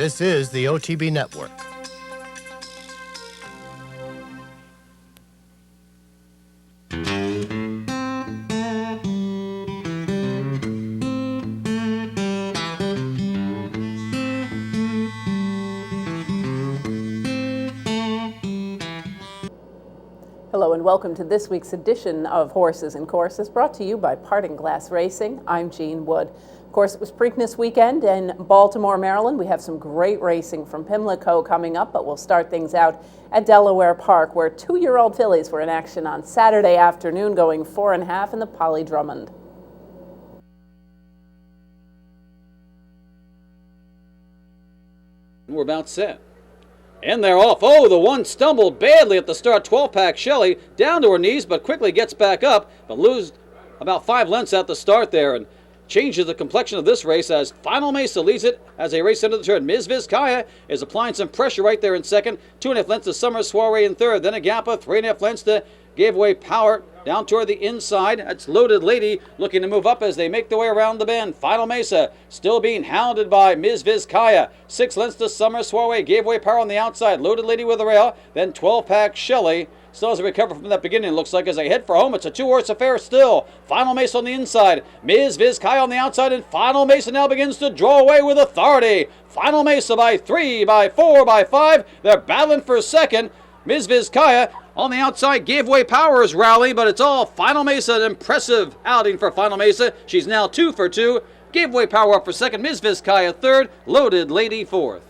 This is the OTB Network. Hello and welcome to this week's edition of Horses and Courses, brought to you by Parting Glass Racing. I'm Jean Wood. Of course, it was Preakness weekend in Baltimore, Maryland. We have some great racing from Pimlico coming up, but we'll start things out at Delaware Park, where 2-year-old fillies were in action on Saturday afternoon, going 4.5 in the Polly Drummond. We're about set. And they're off. Oh, the one stumbled badly at the start. 12-pack Shelley down to her knees, but quickly gets back up, but loses about 5 lengths at the start there, and changes the complexion of this race as Final Mesa leads it as they race into the turn. Ms. Vizcaya is applying some pressure right there in second. 2.5 lengths to Summer Soiree in third. Then Agapa, 3.5 lengths to Gave Away Power down toward the inside. That's Loaded Lady looking to move up as they make their way around the bend. Final Mesa still being hounded by Ms. Vizcaya. 6 lengths to Summer Soiree. Gave Away Power on the outside. Loaded Lady with a rail. Then 12-pack Shelley still has to recover from that beginning, looks like, as they head for home. It's a 2-horse affair still. Final Mesa on the inside. Ms. Vizcaya on the outside, and Final Mesa now begins to draw away with authority. Final Mesa by 3, by 4, by 5. They're battling for a second. Ms. Vizcaya on the outside. Gave Away Power is rallying, but it's all Final Mesa. An impressive outing for Final Mesa. She's now 2 for 2. Gave Away Power up for second. Ms. Vizcaya third. Loaded Lady fourth.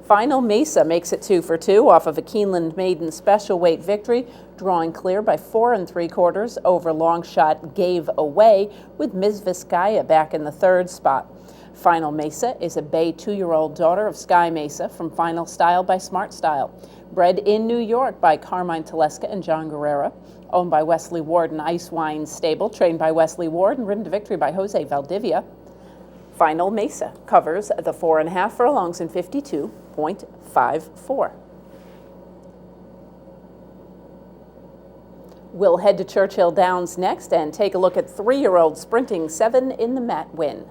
Final Mesa makes it 2 for 2 off of a Keeneland maiden special weight victory, drawing clear by 4 3/4 over Longshot Gave Away, with Ms. Vizcaya back in the third spot. Final Mesa is a bay 2-year-old daughter of Sky Mesa from Final Style by Smart Style, bred in New York by Carmine Teleska and John Guerrera, owned by Wesley Ward and Ice Wine Stable, trained by Wesley Ward and ridden to victory by Jose Valdivia. Final Mesa covers the 4.5 furlongs in 52.54. We'll head to Churchill Downs next and take a look at 3-year-old sprinting 7 in the Matt Win.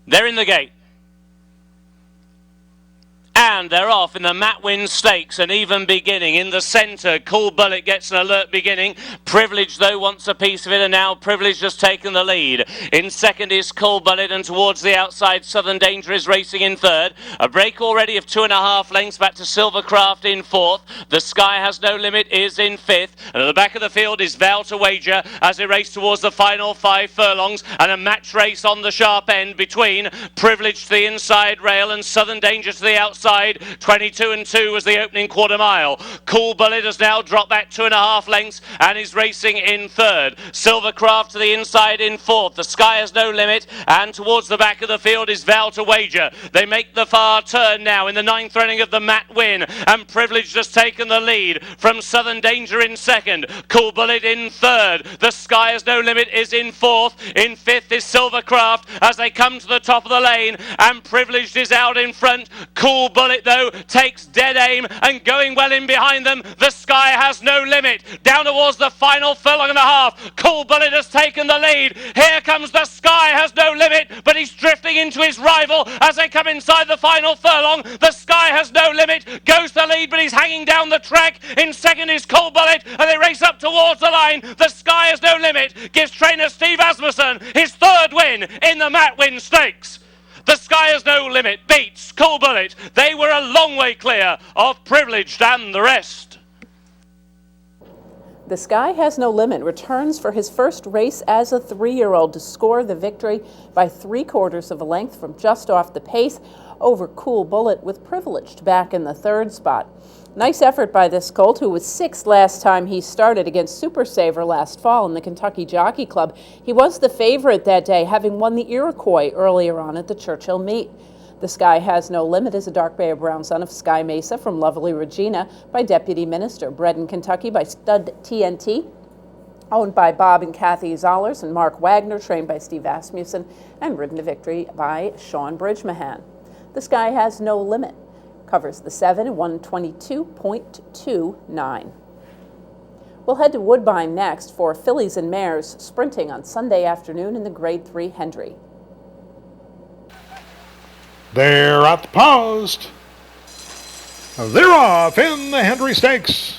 They're in the gate. And they're off in the Matt Win Stakes, an even beginning. In the centre, Cool Bullet gets an alert beginning. Privilege, though, wants a piece of it, and now Privilege has taken the lead. In second is Cool Bullet, and towards the outside, Southern Danger is racing in third. A break already of 2.5 lengths back to Silvercraft in fourth. The Sky Has No Limit is in fifth. And at the back of the field is Vow to Wager as they race towards the final 5 furlongs, and a match race on the sharp end between Privilege to the inside rail and Southern Danger to the outside. 22 2 was the opening quarter mile. Cool Bullet has now dropped back 2.5 lengths and is racing in third. Silvercraft to the inside in fourth. The Sky Has No Limit, and towards the back of the field is Vow to Wager. They make the far turn now in the 9th running of the Matt Win, and Privilege has taken the lead from Southern Danger in second. Cool Bullet in third. The Sky Has No Limit is in fourth. In fifth is Silvercraft as they come to the top of the lane, and Privileged is out in front. Cool Bullet, though, takes dead aim, and going well in behind them, the Sky Has No Limit. Down towards the final furlong and a half, Cool Bullet has taken the lead. Here comes the Sky Has No Limit, but he's drifting into his rival as they come inside the final furlong. The Sky Has No Limit goes to lead, but he's hanging down the track. In second is Cool Bullet, and they race up towards the line. The Sky Has No Limit gives trainer Steve Asmussen his 3rd win in the Matt Win Stakes. The Sky Has No Limit beats Cool Bullet. They were a long way clear of Privileged and the rest. The Sky Has No Limit returns for his first race as a 3-year-old to score the victory by 3/4 of a length from just off the pace over Cool Bullet, with Privileged back in the third spot. Nice effort by this colt, who was 6th last time he started against Super Saver last fall in the Kentucky Jockey Club. He was the favorite that day, having won the Iroquois earlier on at the Churchill meet. The Sky Has No Limit is a dark bay of brown son of Sky Mesa from lovely Regina by Deputy Minister, bred in Kentucky by Stud TNT, owned by Bob and Kathy Zollers and Mark Wagner, trained by Steve Asmussen, and ridden to victory by Sean Bridgemahan. The Sky Has No Limit covers the 7 and 122.29. We'll head to Woodbine next for fillies and mares sprinting on Sunday afternoon in the Grade 3 Hendry. They're at the post. They're off in the Hendry Stakes.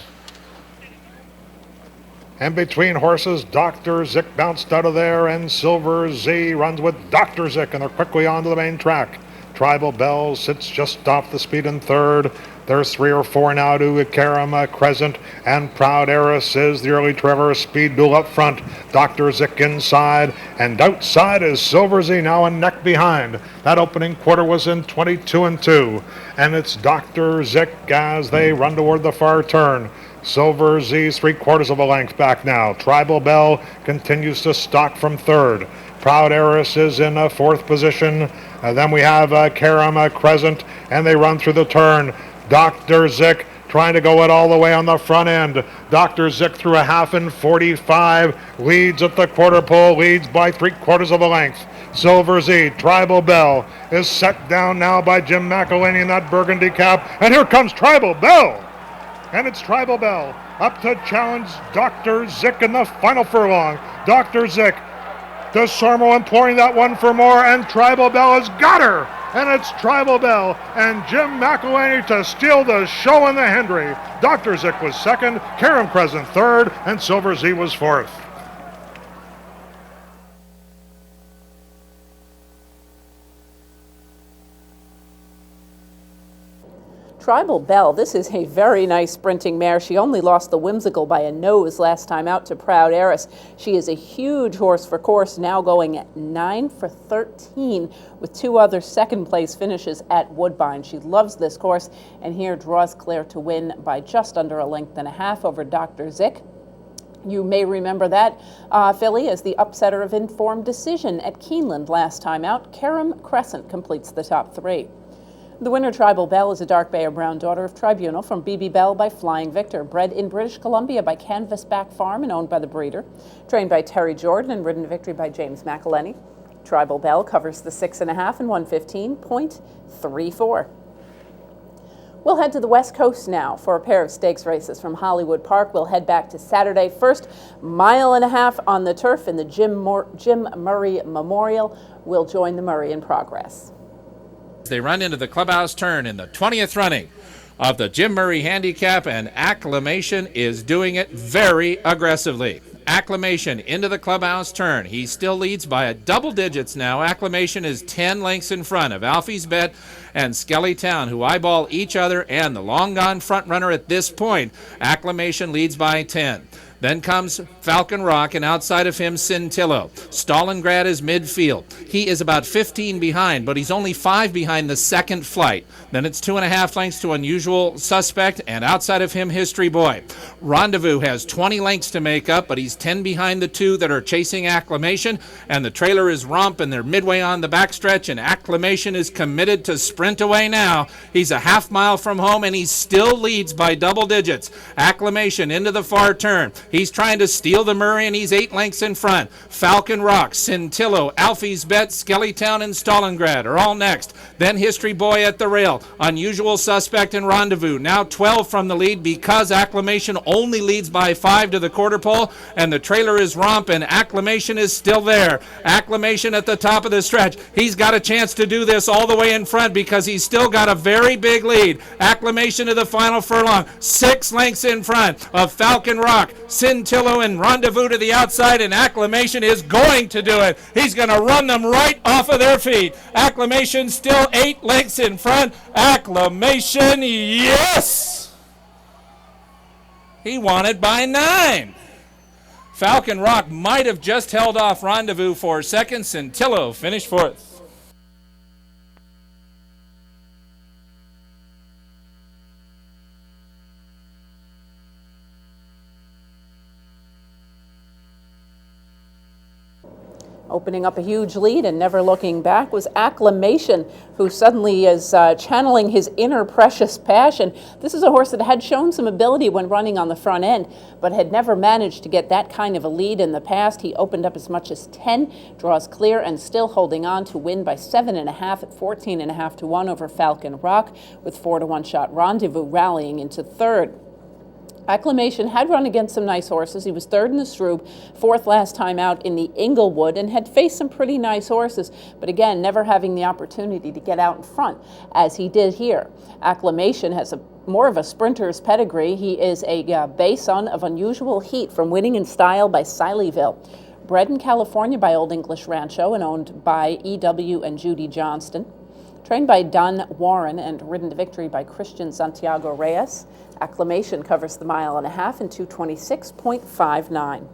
And between horses, Dr. Zick bounced out of there, and Silver Z runs with Dr. Zick, and they're quickly onto the main track. Tribal Bell sits just off the speed in third. There's 3 or 4 now to Karama Crescent, and Proud Heiress is the early Trevor Speed Duel up front. Dr. Zick inside, and outside is Silver Z, now a neck behind. That opening quarter was in 22 and 2, and it's Dr. Zick as they run toward the far turn. Silver Z's 3/4 of a length back now. Tribal Bell continues to stalk from third. Proud Heiress is in a 4th position. Then we have Karama Crescent, and they run through the turn. Dr. Zick trying to go it all the way on the front end. Dr. Zick through a half in 45, leads at the quarter pole, leads by 3/4 of a length. Silver Z, Tribal Bell, is set down now by Jim McElhaney in that burgundy cap, and here comes Tribal Bell. And it's Tribal Bell up to challenge Dr. Zick in the final furlong. Dr. Zick, DeSormo imploring that one for more, and Tribal Bell has got her. And it's Tribal Bell and Jim McElhaney to steal the show in the Hendry. Dr. Zick was second, Karama Crescent third, and Silver Z was fourth. Tribal Bell, this is a very nice sprinting mare. She only lost the Whimsical by a nose last time out to Proud Heiress. She is a huge horse for course, now going at 9 for 13 with 2 other second place finishes at Woodbine. She loves this course, and here draws clear to win by just under a length and a half over Dr. Zick. You may remember that filly as the upsetter of Informed Decision at Keeneland last time out. Karama Crescent completes the top 3. The winner, Tribal Bell, is a dark bay or brown daughter of Tribunal from BB Bell by Flying Victor, bred in British Columbia by Canvasback Farm and owned by the breeder, trained by Terry Jordan and ridden to victory by James McElhaney. Tribal Bell covers the 6.5 and 115.34. We'll head to the West Coast now for a pair of stakes races from Hollywood Park. We'll head back to Saturday. First, 1.5 miles on the turf in the Jim Murray Memorial. We'll join the Murray in progress. They run into the clubhouse turn in the 20th running of the Jim Murray Handicap, and Acclamation is doing it very aggressively. Acclamation into the clubhouse turn. He still leads by a double digits now. Acclamation is 10 lengths in front of Alfie's Bet and Skelly Town, who eyeball each other, and the long gone front runner at this point. Acclamation leads by 10. Then comes Falcon Rock, and outside of him, Cintillo. Stalingrad is midfield. He is about 15 behind, but he's only 5 behind the second flight. Then it's 2.5 lengths to Unusual Suspect, and outside of him, History Boy. Rendezvous has 20 lengths to make up, but he's 10 behind the 2 that are chasing Acclamation, and the trailer is Romp, and they're midway on the backstretch, and Acclamation is committed to sprint away now. He's a half mile from home, and he still leads by double digits. Acclamation into the far turn. He's trying to steal the Murray, and he's 8 lengths in front. Falcon Rock, Cintillo, Alfie's Bet, Skellytown, and Stalingrad are all next. Then History Boy at the rail. Unusual Suspect and Rendezvous. Now 12 from the lead because Acclamation only leads by 5 to the quarter pole, and the trailer is Romp, and Acclamation is still there. Acclamation at the top of the stretch. He's got a chance to do this all the way in front because he's still got a very big lead. Acclamation to the final furlong. 6 lengths in front of Falcon Rock, Cintillo, and Rendezvous to the outside, and Acclamation is going to do it. He's going to run them right off of their feet. Acclamation still 8 lengths in front. Acclamation, yes! He won it by 9. Falcon Rock might have just held off Rendezvous for second. Cintillo finished 4th. Opening up a huge lead and never looking back was Acclamation, who suddenly is channeling his inner Precious Passion. This is a horse that had shown some ability when running on the front end, but had never managed to get that kind of a lead in the past. He opened up as much as 10, draws clear, and still holding on to win by 7.5 at 14.5 to 1 over Falcon Rock, with 4 to 1 shot Rendezvous rallying into third. Acclamation had run against some nice horses. He was third in the Stroop, fourth last time out in the Inglewood, and had faced some pretty nice horses, but again, never having the opportunity to get out in front, as he did here. Acclamation has more of a sprinter's pedigree. He is a bay son of Unusual Heat from Winning in Style by Sileyville. Bred in California by Old English Rancho and owned by E.W. and Judy Johnston. Trained by Don Warren and ridden to victory by Christian Santiago Reyes. Acclamation covers the 1.5 miles in 2:26.59.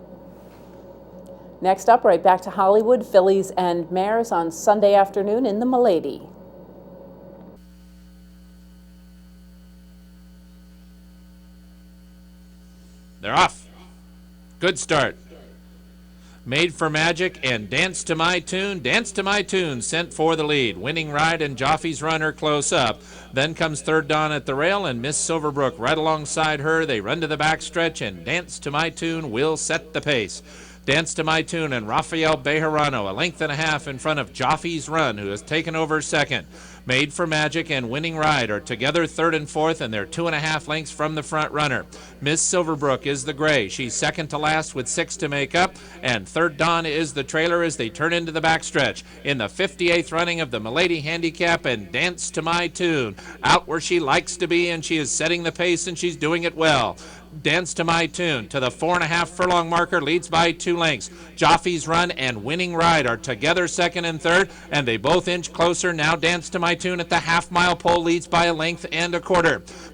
Next up, right back to Hollywood, fillies and mares on Sunday afternoon in the Milady. They're off. Good start. Made for Magic and Dance to My Tune. Dance to My Tune sent for the lead. Winning Ride and Joffy's Runner close up. Then comes Third Dawn at the rail and Miss Silverbrook right alongside her. They run to the backstretch and Dance to My Tune will set the pace. Dance to My Tune and Rafael Bejarano 1.5 lengths in front of Joffy's Run, who has taken over second. Made for Magic and Winning Ride are together third and fourth, and they're 2.5 lengths from the front runner. Miss Silverbrook is the gray. She's second to last with 6 to make up, and Third Dawn is the trailer as they turn into the backstretch. In the 58th running of the Milady Handicap and Dance to My Tune. Out where she likes to be, and she is setting the pace, and she's doing it well. Dance to My Tune to the 4.5 furlong marker, leads by 2 lengths. Joffy's Run and Winning Ride are together second and third, and they both inch closer. Now Dance to My Tune at the half-mile pole leads by 1.25 lengths.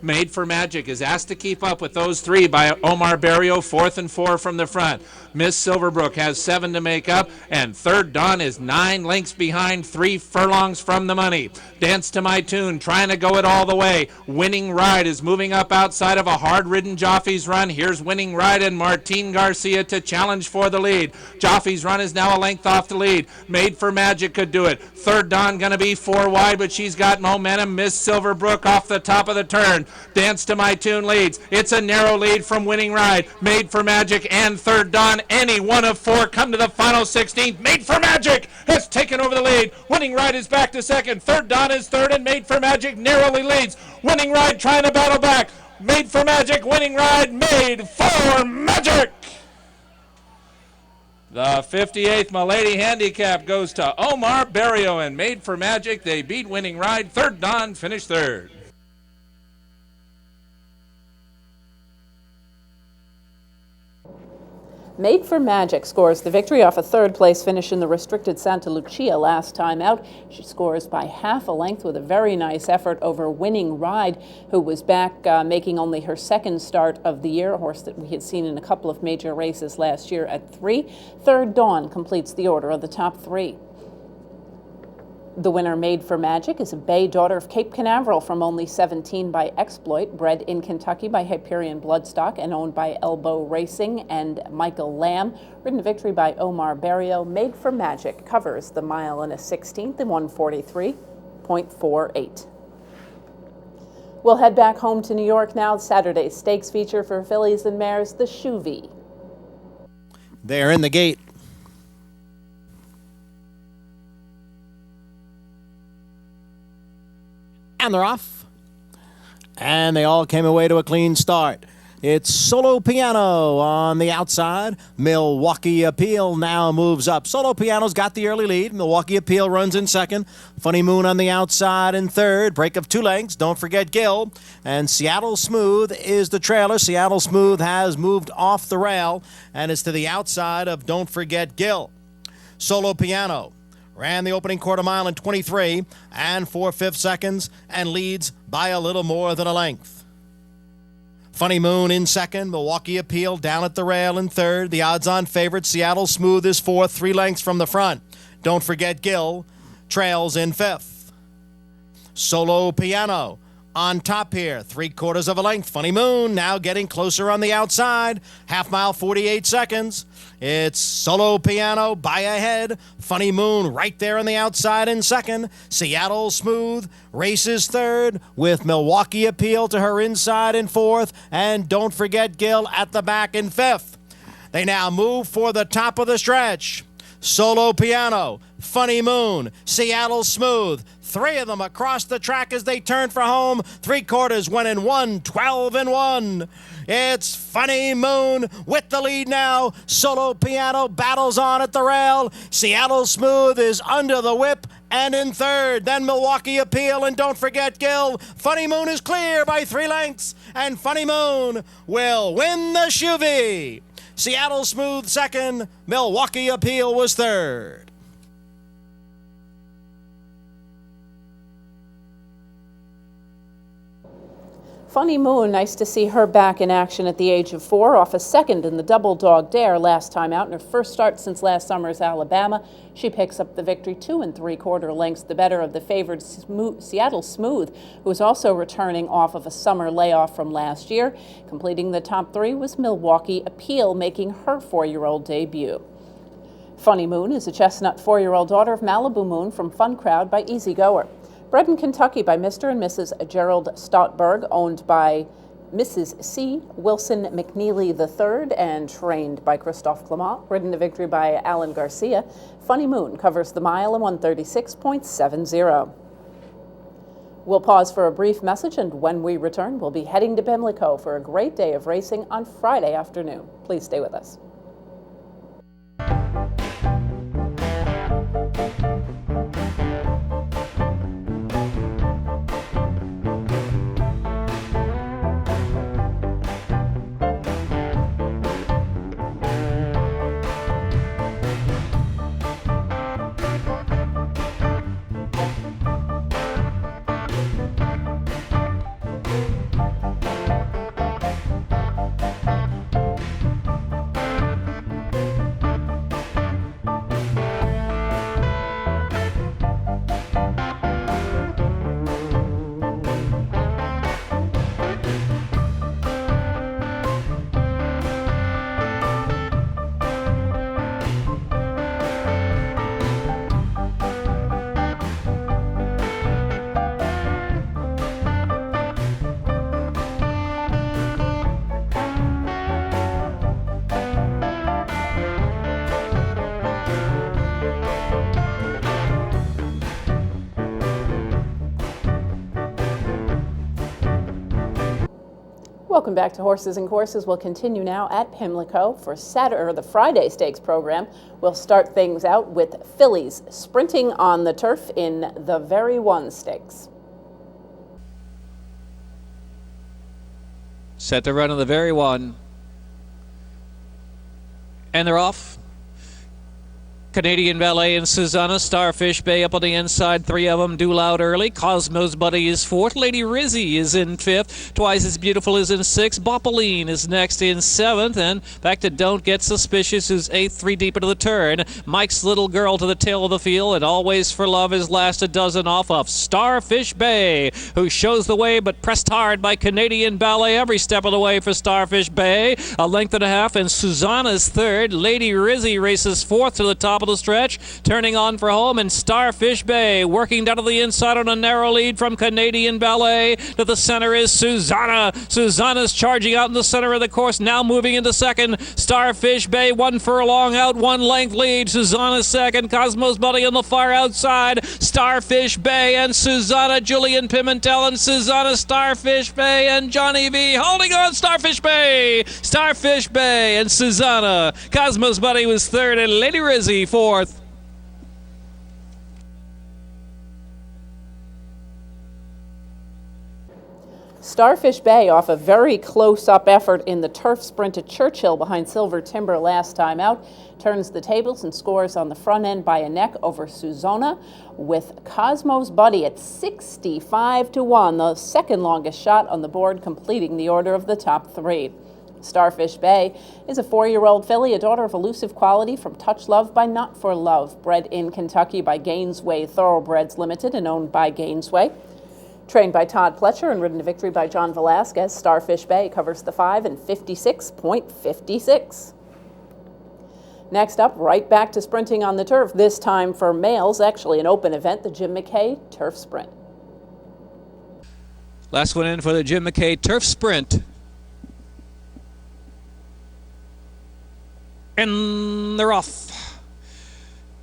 Made for Magic is asked to keep up with those three by Omar Barrio, 4th and 4 from the front. Miss Silverbrook has 7 to make up, and Third Dawn is 9 lengths behind, 3 furlongs from the money. Dance to My Tune trying to go it all the way. Winning Ride is moving up outside of a hard-ridden Joffy's Run. Here's Winning Ride and Martin Garcia to challenge for the lead. Joffy's Run is now 1 length off the lead. Made for Magic could do it. Third Dawn going to be 4 wide, but she's got momentum. Miss Silverbrook off the top of the turn. Dance to My Tune leads. It's a narrow lead from Winning Ride. Made for Magic and Third Dawn. Any one of 4 come to the final 16th. Made for Magic has taken over the lead. Winning Ride is back to second. Third Dawn is third, and Made for Magic narrowly leads. Winning Ride trying to battle back. Made for Magic, Winning Ride, Made for Magic. The 58th Milady Handicap goes to Omar Barrio, and Made for Magic. They beat Winning Ride. Third Dawn finished third. Made for Magic scores the victory off a third-place finish in the restricted Santa Lucia last time out. She scores by 1/2 length with a very nice effort over Winning Ride, who was back making only her second start of the year, a horse that we had seen in a couple of major races last year at 3. Third Dawn completes the order of the top 3. The winner, Made for Magic, is a bay daughter of Cape Canaveral from only 17 by Exploit, bred in Kentucky by Hyperion Bloodstock and owned by Elbow Racing and Michael Lamb. Ridden to victory by Omar Barrio. Made for Magic covers the 1.16 miles in 1:43.48. We'll head back home to New York now. Saturday's stakes feature for fillies and mares, the Shoovy. They're in the gate. And they're off. And they all came away to a clean start. It's Solo Piano on the outside. Milwaukee Appeal now moves up. Solo Piano's got the early lead. Milwaukee Appeal runs in second. Funny Moon on the outside in third. Break of 2 lengths. Don't forget Gill. And Seattle Smooth is the trailer. Seattle Smooth has moved off the rail and is to the outside of Don't Forget Gill. Solo Piano ran the opening 1/4 mile in 23 and 4/5 seconds and leads by a little more than a length. Funny Moon in second. Milwaukee Appeal down at the rail in third. The odds-on favorite, Seattle Smooth, is fourth, 3 lengths from the front. Don't Forget Gill trails in fifth. Solo Piano on top here. 3/4 of a length. Funny Moon now getting closer on the outside. Half mile, 48 seconds. It's Solo Piano by a head. Funny Moon right there on the outside in second. Seattle Smooth races third with Milwaukee Appeal to her inside in fourth. And don't forget Gil at the back in fifth. They now move for the top of the stretch. Solo Piano, Funny Moon, Seattle Smooth. 3 of them across the track as they turn for home. 3/4 went in 1, 12 and 1. It's Funny Moon with the lead now. Solo Piano battles on at the rail. Seattle Smooth is under the whip and in third. Then Milwaukee Appeal, and don't forget Gil. Funny Moon is clear by 3 lengths, and Funny Moon will win the Chuvy. Seattle Smooth second, Milwaukee Appeal was third. Funny Moon, nice to see her back in action at the age of 4, off a second in the Double Dog Dare last time out in her first start since last summer's Alabama. She picks up the victory 2 3/4 lengths, the better of the favored Seattle Smooth, who is also returning off of a summer layoff from last year. Completing the top 3 was Milwaukee Appeal, making her 4-year-old debut. Funny Moon is a chestnut 4-year-old daughter of Malibu Moon from Fun Crowd by Easy Goer. Bred in Kentucky by Mr. and Mrs. Gerald Stotberg, owned by Mrs. C. Wilson McNeely III, and trained by Christophe Clement. Ridden to victory by Alan Garcia. Funny Moon covers the mile in 136.70. We'll pause for a brief message, and when we return, we'll be heading to Pimlico for a great day of racing on Friday afternoon. Please stay with us. Welcome back to Horses and Courses. We'll continue now at Pimlico for the Friday Stakes program. We'll start things out with fillies sprinting on the turf in the Very One Stakes. Set to run on the Very One. And they're off. Canadian Ballet and Susanna, Starfish Bay up on the inside. 3 of them do loud early. Cosmo's Buddy is 4th. Lady Rizzy is in 5th. Twice as Beautiful is in 6th. Bopoline is next in 7th. And back to Don't Get Suspicious, who's 8th, 3 deep into the turn. Mike's Little Girl to the tail of the field. And Always for Love is last a dozen off of Starfish Bay, who shows the way but pressed hard by Canadian Ballet every step of the way for Starfish Bay. A length and a half, and Susanna's 3rd. Lady Rizzy races 4th to the top of the stretch, turning on for home, and Starfish Bay working down to the inside on a narrow lead from Canadian Ballet. To the center is Susanna. Susanna's charging out in the center of the course, now moving into second. Starfish Bay 1 furlong out, 1 length lead. Susanna's second. Cosmo's Buddy on the far outside. Starfish Bay and Susanna, Julian Pimentel and Susanna, Starfish Bay and Johnny V holding on. Starfish Bay, Starfish Bay and Susanna. Cosmo's Buddy was 3rd and Lady Rizzy 4th. Starfish Bay off a very close-up effort in the turf sprint at Churchill behind Silver Timber last time out. Turns the tables and scores on the front end by a neck over Susanna, with Cosmo's Buddy at 65-1, the second longest shot on the board, completing the order of the top 3. Starfish Bay is a 4-year-old filly, a daughter of elusive quality from Touch Love by Not for Love, bred in Kentucky by Gainesway Thoroughbreds Limited and owned by Gainesway. Trained by Todd Pletcher and ridden to victory by John Velasquez, Starfish Bay covers the 5 in 56.56. Next up, right back to sprinting on the turf, this time for males, actually an open event, the Jim McKay Turf Sprint. Last one in for the Jim McKay Turf Sprint. And they're off.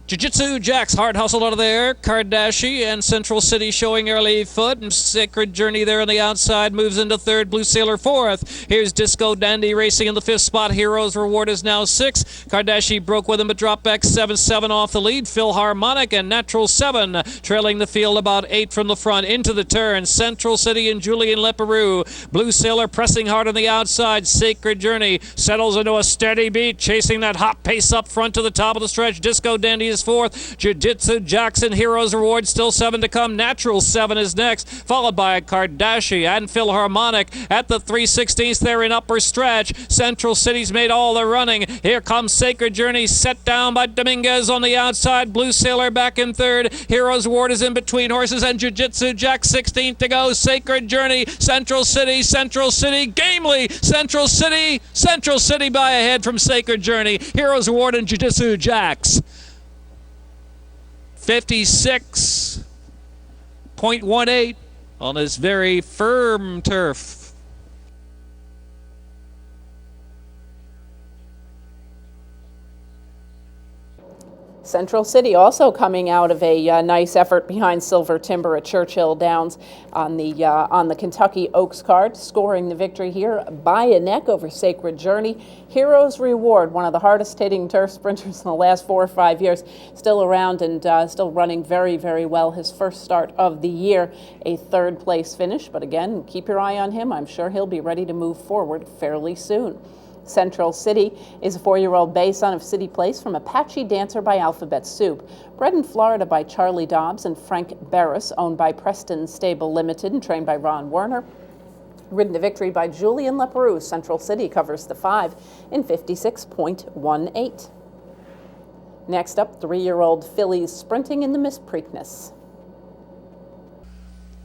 Jiu-Jitsu Jax hard hustled out of there. Kardashian and Central City showing early foot. And Sacred Journey there on the outside moves into third. Blue Sailor fourth. Here's Disco Dandy racing in the fifth spot. Heroes Reward is now sixth. Kardashian broke with him but dropped back 7-7 off the lead. Philharmonic and Natural 7 trailing the field about 8 from the front into the turn. Central City and Julian Leperoux. Blue Sailor pressing hard on the outside. Sacred Journey settles into a steady beat, chasing that hot pace up front to the top of the stretch. Disco Dandy is fourth. Jiu-Jitsu Jackson Heroes Reward still 7 to come. Natural 7 is next, followed by Kardashian and Philharmonic at the 3/16. They're in upper stretch. Central City's made all the running. Here comes Sacred Journey, set down by Dominguez on the outside. Blue Sailor back in third. Heroes Reward is in between horses, and Jiu-Jitsu Jack 16th to go. Sacred Journey, Central City, gamely Central City by ahead from Sacred Journey. Heroes Reward and Jiu-Jitsu Jacks. 56.18 on this very firm turf. Central City also coming out of a nice effort behind Silver Timber at Churchill Downs on the Kentucky Oaks card, scoring the victory here by a neck over Sacred Journey. Heroes Reward, one of the hardest hitting turf sprinters in the last 4 or 5 years, still around and still running very, very well. His first start of the year, a third place finish, but again, keep your eye on him. I'm sure he'll be ready to move forward fairly soon. Central City is a 4-year-old bay son of City Place from Apache Dancer by Alphabet Soup. Bred in Florida by Charlie Dobbs and Frank Barris, owned by Preston Stable Limited and trained by Ron Werner. Ridden to victory by Julian Leperoux, Central City covers the 5 in 56.18. Next up, 3-year-old fillies sprinting in the Miss Preakness.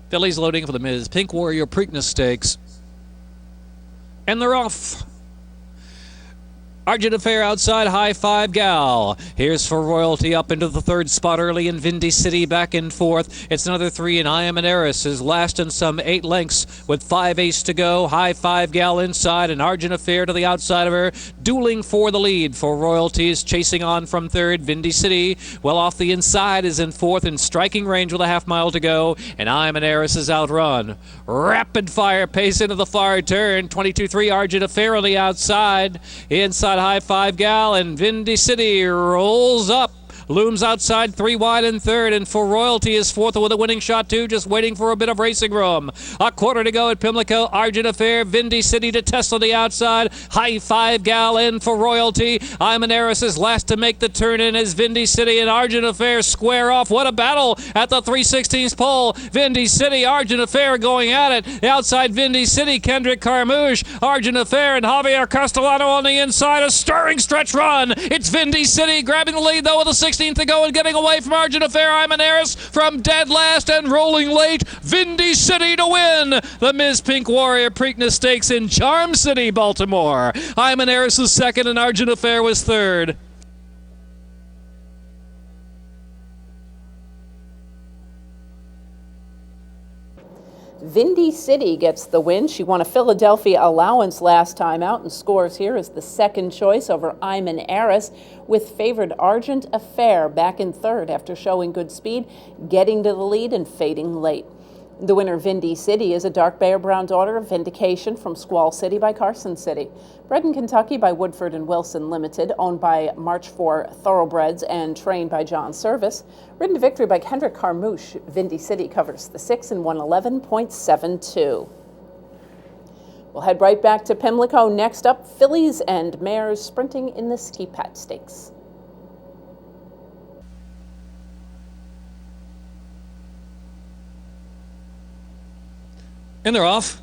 Fillies loading for the Ms. Pink Warrior Preakness Stakes. And they're off. Argent Affair outside, High Five Gal. Here's for Royalty up into the third spot early, and Vindy City back in fourth. It's another 3, and I Am an Heiress is last in some 8 lengths with 5/8 to go. High Five Gal inside, and Argent Affair to the outside of her, dueling for the lead. For Royalty is chasing on from third. Vindy City, well off the inside, is in fourth in striking range with a half-mile to go, and I Am an Heiress is outrun. Rapid fire pace into the far turn. 22-3 Argent Affair on the outside. Inside High Five Gal, and Vindy City rolls up. Looms outside, 3 wide in third, and For Royalty is fourth with a winning shot too, just waiting for a bit of racing room. A quarter to go at Pimlico. Argent Affair, Vindy City to test on the outside. High Five Gal in For Royalty. I'm an Heiress is last to make the turn in as Vindy City and Argent Affair square off. What a battle at the 3/16 pole. Vindy City, Argent Affair going at it. The outside Vindy City, Kendrick Carmouche, Argent Affair, and Javier Castellano on the inside. A stirring stretch run. It's Vindy City grabbing the lead though with a 16th to go and getting away from Argent Affair. I'm an Heiress from dead last and rolling late. Vindy City to win the Ms. Pink Warrior Preakness Stakes in Charm City, Baltimore. I'm an Heiress was second and Argent Affair was third. Vindy City gets the win. She won a Philadelphia allowance last time out and scores here as the second choice over I'm an Heiress, with favored Argent Affair back in third after showing good speed, getting to the lead and fading late. The winner, Vindy City, is a dark Bear Brown daughter of Vindication from Squall City by Carson City. Bred in Kentucky by Woodford and Wilson Limited, owned by March 4 Thoroughbreds and trained by John Service. Ridden to victory by Kendrick Carmouche, Vindy City covers the 6 in 111.72. We'll head right back to Pimlico. Next up, fillies and mares sprinting in the Ski Pat Stakes. And they're off.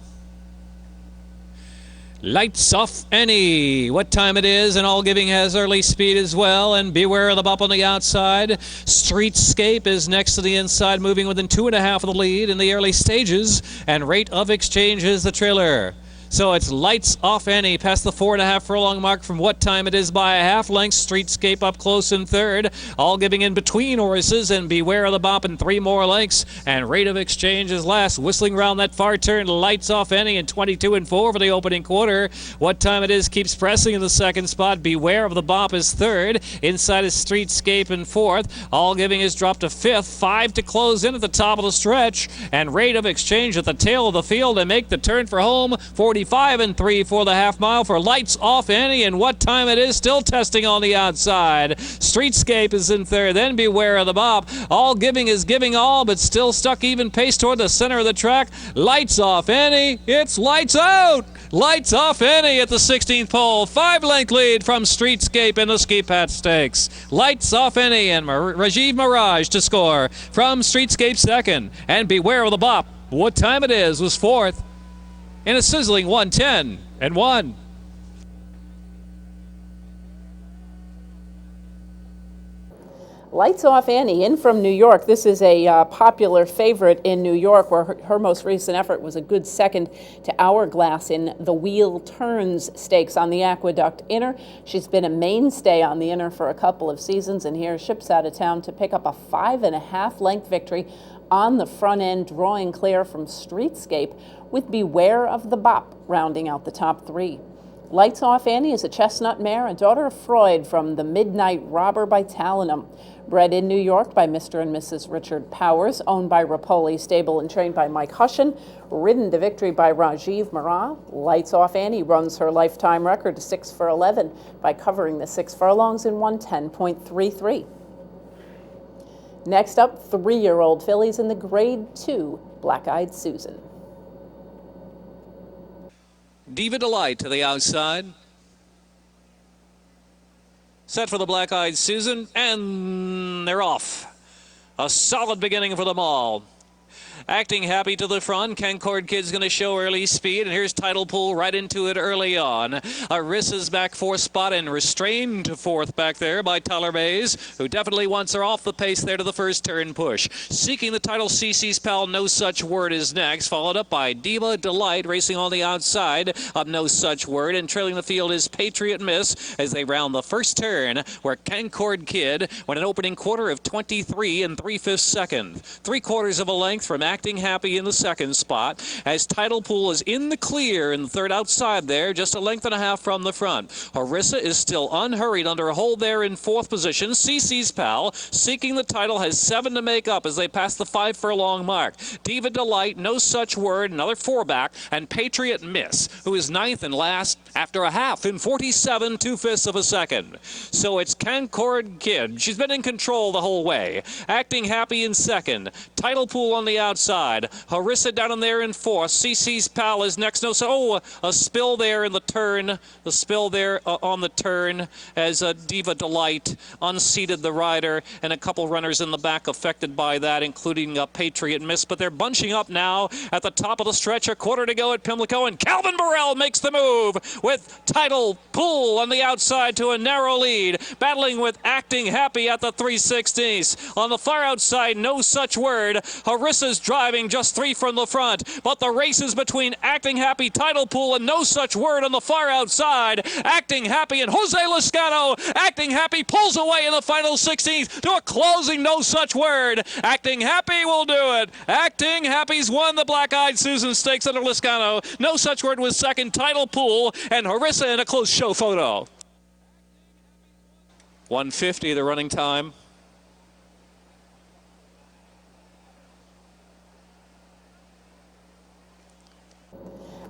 Lights Off Annie. What time it is, and All Giving has early speed as well, and Beware of the Bop on the outside. Streetscape is next to the inside, moving within 2.5 of the lead in the early stages, and Rate of Exchange is the trailer. So it's Lights Off Annie past the 4.5 furlong mark from What Time It Is by a half length. Streetscape up close in third. All Giving in between horses, and Beware of the Bop in 3 more lengths. And Rate of Exchange is last, whistling round that far turn. Lights Off Annie in 22 and 4 for the opening quarter. What Time It Is keeps pressing in the second spot. Beware of the Bop is third. Inside is Streetscape in fourth. All Giving is dropped to fifth. 5 to close in at the top of the stretch. And Rate of Exchange at the tail of the field and make the turn for home. 45 and 3 for the half mile for Lights Off Annie, and What Time It Is still testing on the outside. Streetscape is in third, then Beware of the Bop. All Giving is giving all, but still stuck even pace toward the center of the track. Lights Off Annie, it's lights out! Lights Off Annie at the 16th pole. 5-length lead from Streetscape in the Ski Pat Stakes. Lights Off Annie and Rajiv Mirage to score from Streetscape second, and Beware of the Bop. What Time It Is was fourth in a sizzling 1:10 and 1. Lights Off Annie in from New York. This is a popular favorite in New York, where her most recent effort was a good second to Hourglass in the Wheel Turns Stakes on the Aqueduct Inner. She's been a mainstay on the Inner for a couple of seasons, and here ships out of town to pick up a 5.5 length victory on the front end, drawing clear from Streetscape, with Beware of the Bop rounding out the top 3. Lights Off Annie is a chestnut mare, a daughter of Freud from the Midnight Robber by Talenum. Bred in New York by Mr. and Mrs. Richard Powers, owned by Rapoli Stable and trained by Mike Hushen, ridden to victory by Rajiv Mirage. Lights Off Annie runs her lifetime record to 6 for 11 by covering the 6 furlongs in 1:10.33. Next up, 3-year-old fillies in the Grade 2 Black Eyed Susan. Diva Delight to the outside. Set for the Black Eyed Susan, and they're off. A solid beginning for them all. Acting Happy to the front. Concord Kid's going to show early speed, and here's Title Pool right into it early on. Arissa's back 4th spot and restrained to 4th back there by Tyler Mays, who definitely wants her off the pace there to the first turn push. Seeking the title, CC's Pal, No Such Word is next, followed up by Diva Delight racing on the outside of No Such Word, and trailing the field is Patriot Miss as they round the first turn, where Concord Kid went an opening quarter of 23 and 3/5 second. 3/4 of a length from Acting Happy in the second spot, as Title Pool is in the clear in the third outside there, just a length and a half from the front. Harissa is still unhurried under a hold there in 4th position. CC's Pal, seeking the title, has 7 to make up as they pass the 5 furlong mark. Diva Delight, No Such Word, another 4 back, and Patriot Miss, who is 9th and last after a half in 47 2/5 of a second. So it's Concord Kid. She's been in control the whole way. Acting Happy in second. Title Pool on the outside. Harissa down in there in 4th. CC's Pal is next. A spill there in the turn. The spill there on the turn as Diva Delight unseated the rider, and a couple runners in the back affected by that, including Patriot Miss. But they're bunching up now at the top of the stretch. A quarter to go at Pimlico, and Calvin Burrell makes the move with Title Pool on the outside to a narrow lead, battling with Acting Happy at the 3/16. On the far outside, No Such Word. Harissa's driving just 3 from the front, but the race is between Acting Happy, Title Pool, and No Such Word on the far outside. Acting Happy and Jose Lascano. Acting Happy pulls away in the final 16th to a closing No Such Word. Acting Happy will do it. Acting Happy's won the Black Eyed Susan Stakes under Lascano. No Such Word was second. Title Pool and Harissa in a close show photo. 1:50 the running time.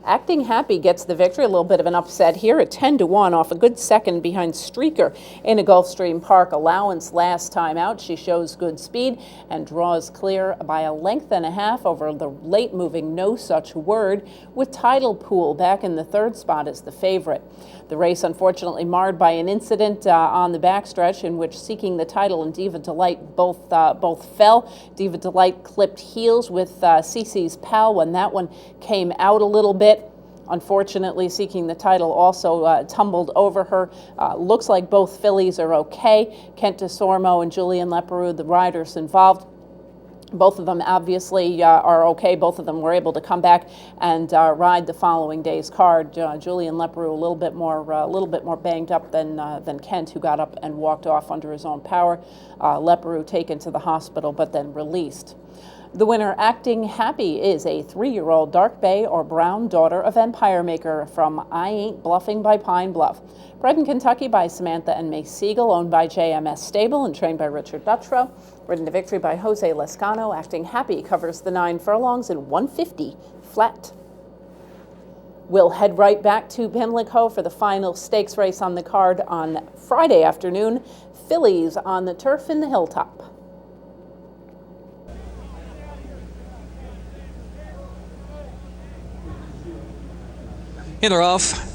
Acting Happy gets the victory. A little bit of an upset here at 10-1 off a good second behind Streaker in a Gulfstream Park allowance last time out. She shows good speed and draws clear by a length and a half over the late moving No Such Word, with Title Pool back in the 3rd spot as the favorite. The race unfortunately marred by an incident on the backstretch in which Seeking the Title and Diva Delight both fell. Diva Delight clipped heels with CC's Pal when that one came out a little bit. unfortunately seeking the title, also tumbled over her. Looks like both fillies are okay. Kent DeSormo and Julian Leparoux, the riders involved, both of them obviously are okay. Both of them were able to come back and ride the following day's card. Julian Leparoux a little bit more banged up than Kent, who got up and walked off under his own power. Leparoux taken to the hospital, but then released. The winner, Acting Happy, is a 3-year-old dark bay or brown daughter of Empire Maker from I Ain't Bluffing by Pine Bluff. Bred in Kentucky by Samantha and May Siegel, owned by JMS Stable and trained by Richard Dutrow. Ridden to victory by Jose Lescano. Acting Happy covers the 9 furlongs in 150 flat. We'll head right back to Pimlico for the final stakes race on the card on Friday afternoon. Fillies on the turf in the Hilltop. Here they're off.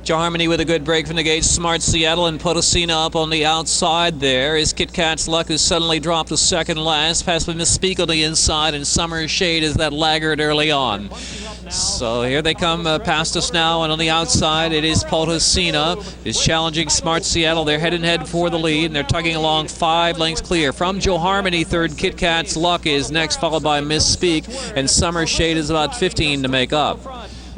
Joe Harmony with a good break from the gate. Smart Seattle and Potosina up on the outside there. Is Kit Kat's Luck, who's suddenly dropped to second last. Passed with Miss Speak on the inside, and Summer Shade is that laggard early on. So here they come past us now, and on the outside it is Potosina is challenging Smart Seattle. They're head and head for the lead, and they're tugging along 5 lengths clear. From Joe Harmony, third. Kit Kat's Luck is next, followed by Miss Speak, and Summer Shade is about 15 to make up.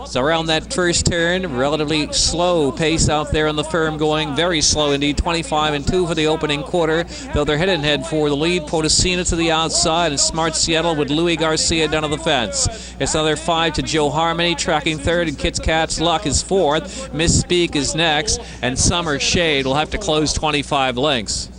So around that first turn, relatively slow pace out there on the firm, going very slow indeed. 25-2 for the opening quarter, though they're head and head for the lead. Potosina to the outside, and Smart Seattle with Louis Garcia down to the fence. It's another 5 to Joe Harmony, tracking third, and Kit Kat's Luck is fourth. Miss Speak is next, and Summer Shade will have to close 25 lengths.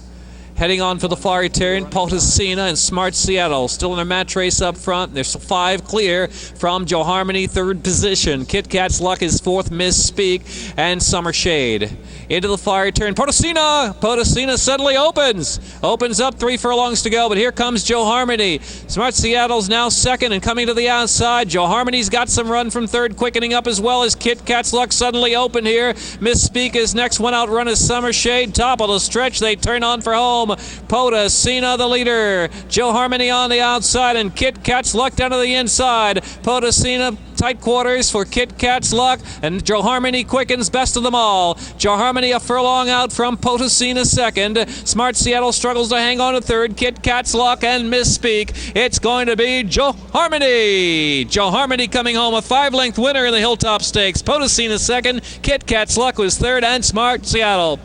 Heading on for the far turn, Potosina and Smart Seattle still in a match race up front. There's 5 clear from Joe Harmony, third position. Kit Kat's Luck is fourth, Miss Speak, and Summer Shade. Into the far turn, Potosina suddenly opens up 3 furlongs to go, but here comes Joe Harmony. Smart Seattle's now second and coming to the outside. Joe Harmony's got some run from third, quickening up as well as Kit Kat's Luck suddenly open here. Miss Speak is next, one out run is Summer Shade. Top of the stretch, they turn on for home. Potosina the leader. Joe Harmony on the outside, and Kit Kat's Luck down to the inside. Potosina tight quarters for Kit Kat's Luck, and Joe Harmony quickens best of them all. Joe Harmony a furlong out from Potosina second. Smart Seattle struggles to hang on to third. Kit Kat's Luck and Miss Speak. It's going to be Joe Harmony. Joe Harmony coming home a 5-length winner in the Hilltop Stakes. Potosina second. Kit Kat's Luck was third, and Smart Seattle.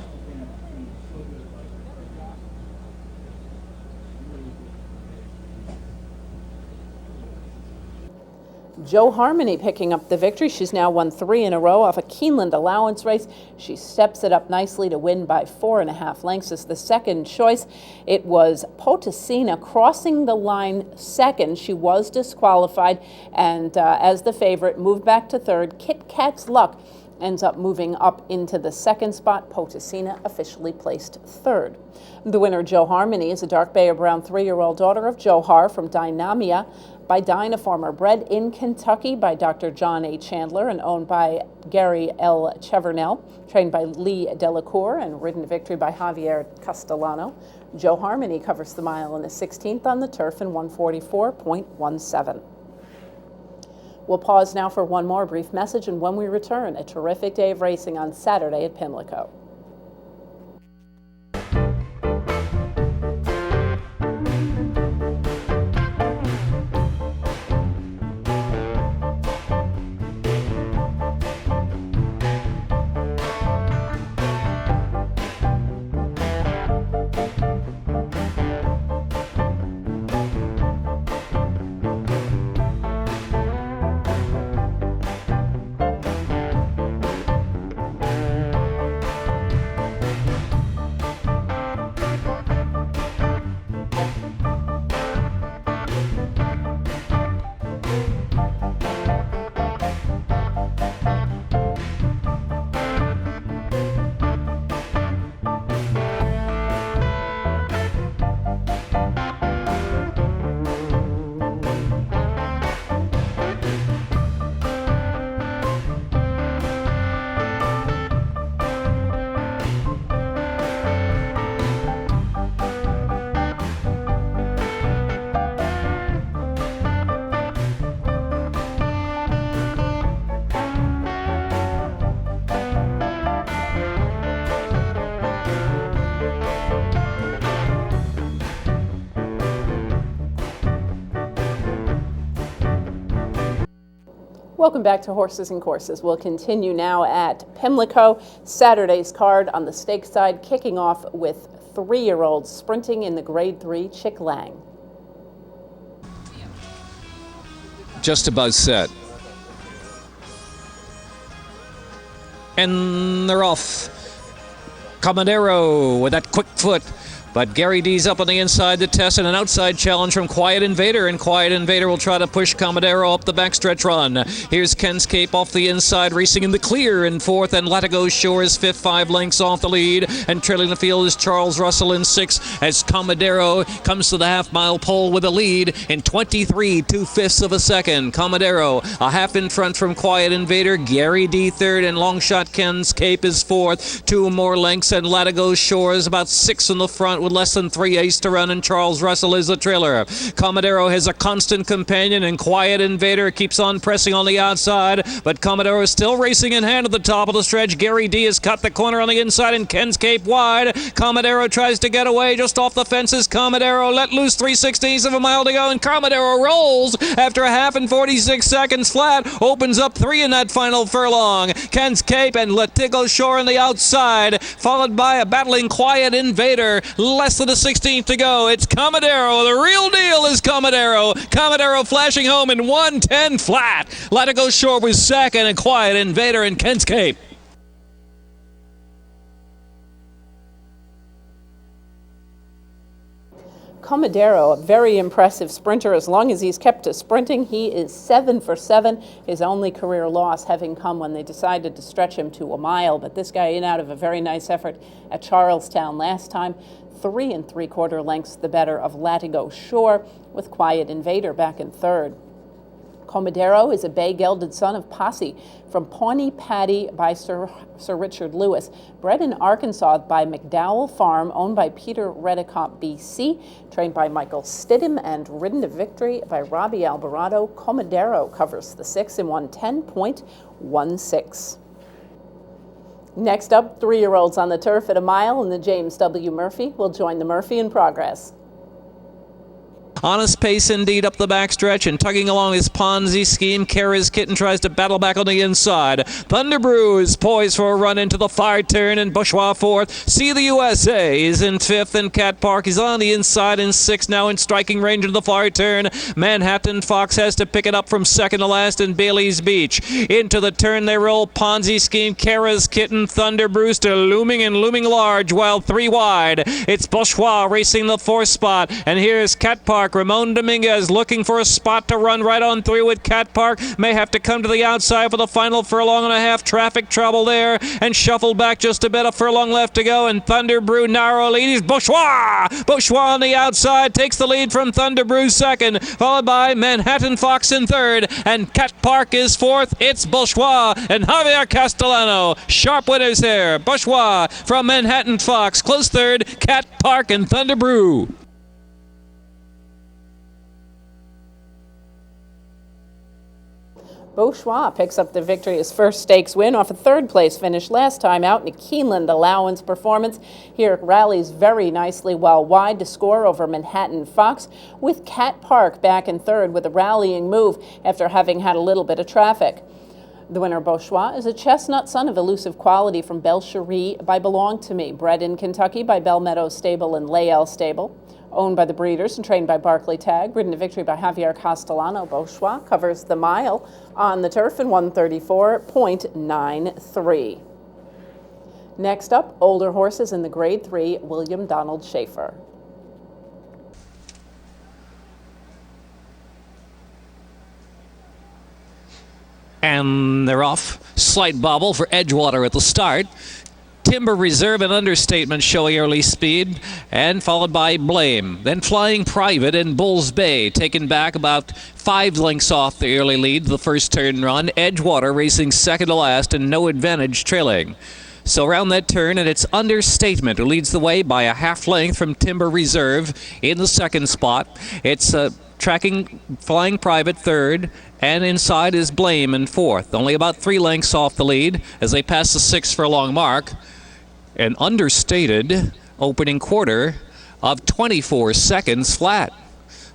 Joe Harmony picking up the victory. She's now won 3 in a row off a Keeneland allowance race. She steps it up nicely to win by 4.5 lengths as the second choice. It was Potosina crossing the line second. She was disqualified, and as the favorite, moved back to third. Kit Kat's Luck ends up moving up into the second spot. Potosina officially placed third. The winner, Joe Harmony, is a dark bay or brown 3-year-old daughter of Johar from Dynamia by Dynaformer, bred in Kentucky by Dr. John A. Chandler and owned by Gary L. Chevernell, trained by Lee Delacour and ridden to victory by Javier Castellano. Joe Harmony covers the mile in the 16th on the turf in 144.17. We'll pause now for one more brief message, and when we return, a terrific day of racing on Saturday at Pimlico. Welcome back to Horses and Courses. We'll continue now at Pimlico. Saturday's card on the stake side, kicking off with 3-year-olds sprinting in the Grade 3 Chick Lang. Just about set. And they're off. Commodero with that quick foot. But Gary D's up on the inside to test, and an outside challenge from Quiet Invader, and Quiet Invader will try to push Commodero up the backstretch run. Here's Ken's Cape off the inside, racing in the clear in fourth, and Latigo Shore is fifth, 5 lengths off the lead, and trailing the field is Charles Russell in sixth, as Commodero comes to the half-mile pole with a lead in 23 2/5 of a second. Commodero a half in front from Quiet Invader, Gary D third, and Longshot Ken's Cape is fourth. 2 more lengths, and Latigo Shore is about 6 in the front with less than 3/8 to run, and Charles Russell is the trailer. Commodero has a constant companion, and Quiet Invader keeps on pressing on the outside, but Commodero is still racing in hand at the top of the stretch. Gary D has cut the corner on the inside, and Ken's Cape wide. Commodero tries to get away just off the fences. Commodero let loose 3/16 of a mile to go, and Commodero rolls after a half and 46 seconds flat, opens up 3 in that final furlong. Ken's Cape and Latigo Shore on the outside, followed by a battling Quiet Invader. Less than a 16th to go. It's Commodero. The real deal is Commodero. Commodero flashing home in 1:10 flat. Latigo Shore was second, and Quiet Invader and Ken's Cape. Commodero, a very impressive sprinter. As long as he's kept to sprinting, he is 7 for 7. His only career loss having come when they decided to stretch him to a mile. But this guy in out of a very nice effort at Charlestown last time. 3 3/4 lengths the better of Latigo Shore, with Quiet Invader back in third. Commodero is a bay-gelded son of Posse from Pawnee Paddy by Sir Richard Lewis, bred in Arkansas by McDowell Farm, owned by Peter Redicott, BC, trained by Michael Stidham, and ridden to victory by Robbie Alvarado. Commodero covers the 6 in 1:10.16. Next up, 3-year-olds on the turf at a mile, and the James W. Murphy will join the Murphy in Progress. Honest pace indeed up the backstretch, and tugging along his Ponzi scheme, Kara's Kitten tries to battle back on the inside. Thunderbrew is poised for a run into the far turn, and Bourgeois fourth. See the USA is in fifth, and Cat Park is on the inside in sixth, now in striking range of the far turn. Manhattan Fox has to pick it up from second to last, in Bailey's Beach. Into the turn they roll. Ponzi scheme, Kara's Kitten, Thunderbrew still looming and looming large, while 3 wide. It's Bourgeois racing the 4th spot, and here's Cat Park. Ramon Dominguez looking for a spot to run right on through with Cat Park. May have to come to the outside for the final furlong and a half. Traffic trouble there, and shuffled back just a bit. A furlong left to go, and Thunderbrew narrow lead. He's Bourgeois. Bourgeois on the outside takes the lead from Thunderbrew second, followed by Manhattan Fox in third, and Cat Park is fourth. It's Bourgeois and Javier Castellano. Sharp winners there. Bourgeois from Manhattan Fox, close third, Cat Park and Thunderbrew. Bourgeois picks up the victory, his first stakes win off a 3rd place finish last time out in a Keeneland allowance performance. Here it rallies very nicely while wide to score over Manhattan Fox, with Cat Park back in third with a rallying move after having had a little bit of traffic. The winner, Bourgeois, is a chestnut son of elusive quality from Belle Cherie by Belong to Me, bred in Kentucky by Bell Meadows Stable and Layell Stable. Owned by the breeders and trained by Barclay Tagg, ridden to victory by Javier Castellano. Bourgeois covers the mile on the turf in 1:34.93. Next up, older horses in the Grade 3, William Donald Schaefer. And they're off. Slight bobble for Edgewater at the start. Timber Reserve and Understatement showing early speed, and followed by Blame. Then Flying Private and Bulls Bay, taken back about 5 lengths off the early lead, the first turn run. Edgewater racing second to last and No Advantage trailing. So around that turn, and it's Understatement who leads the way by a half length from Timber Reserve in the second spot. It's tracking Flying Private third, and inside is Blame in fourth. Only about 3 lengths off the lead as they pass the 6 furlong mark. An understated opening quarter of 24 seconds flat